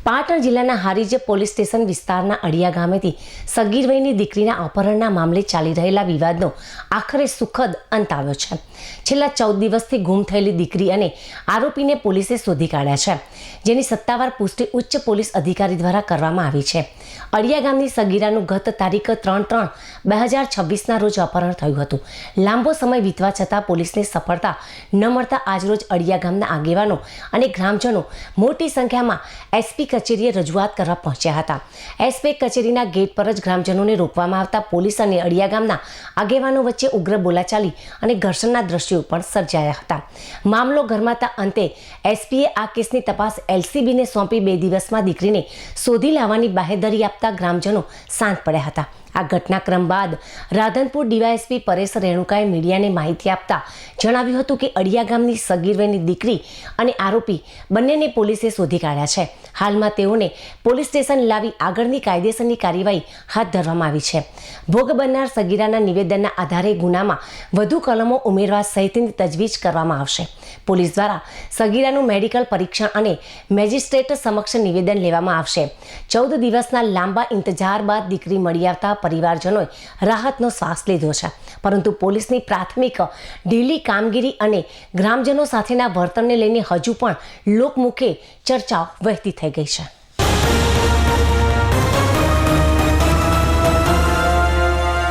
પાટણ જિલ્લાના Harij police station વિસ્તારના અડિયા ગામેથી સગીર વયની દીકરીના અપહરણના મામલે ચાલી રહેલા વિવાદનો આખરે સુખદ અંત આવ્યો છે। છેલ્લા 14 દિવસથી ગુમ થયેલી દીકરી અને આરોપીને પોલીસે શોધી કાઢ્યા છે, જેની સત્તાવાર પુષ્ટિ ઉચ્ચ પોલીસ અધિકારી દ્વારા કરવામાં આવી છે। અડિયા ગામની સગીરાનું ગત તારીખ 3/3/2026ના રોજ અપહરણ થયું હતું। લાંબો સમય વીતવા છતાં પોલીસને સફળતા ન મળતા આજરોજ અડિયા ગામના આગેવાનો અને ગ્રામજનો મોટી સંખ્યામાં એસપી કચેરીએ રજૂઆત કરવા પહોંચ્યા હતા। એસપી કચેરીના ગેટ પર જ ગ્રામજનોને રોકવામાં આવતા પોલીસ અને અડિયા ગામના આગેવાનો વચ્ચે ઉગ્ર બોલાચાલી અને ઘર્ષણના દ્રશ્યો પણ સર્જાયા હતા। મામલો ગરમાતા અંતે એસપીએ આ કેસની તપાસ એલસીબીને સોંપી 2 દિવસમાં દીકરીને શોધી લાવવાની બાહેધરી આપતા ગ્રામજનો શાંત પડ્યા હતા। આ ઘટનાક્રમ બાદ રાધનપુર ડીવાયએસપી પરેશ રેણુકાએ મીડિયાને માહિતી આપતા જણાવ્યું હતું કે અડિયા ગામની સગીર વયની દીકરી અને આરોપી બંનેને પોલીસે શોધી કાઢ્યા છે। હાલમાં તેઓને પોલીસ સ્ટેશન લાવી આગળની કાયદેસરની કાર્યવાહી હાથ ધરવામાં આવી છે। ભોગ બનનાર સગીરાના નિવેદનના આધારે ગુનામાં વધુ કલમો ઉમેરવા સહિતની તજવીજ કરવામાં આવશે। પોલીસ દ્વારા સગીરાનું મેડિકલ પરીક્ષણ અને મેજિસ્ટ્રેટ સમક્ષ નિવેદન લેવામાં આવશે। 14 દિવસના લાંબા ઇંતજાર બાદ દીકરી મળી આવતા પરિવારજનોએ રાહતનો શ્વાસ લીધો છે, પરંતુ પોલીસની પ્રાથમિક ઢીલી કામગીરી અને ગ્રામજનો સાથેના વર્તનને લઈને હજુ પણ લોકમુખે ચર્ચાઓ વહેતી થઈ ગઈ છે।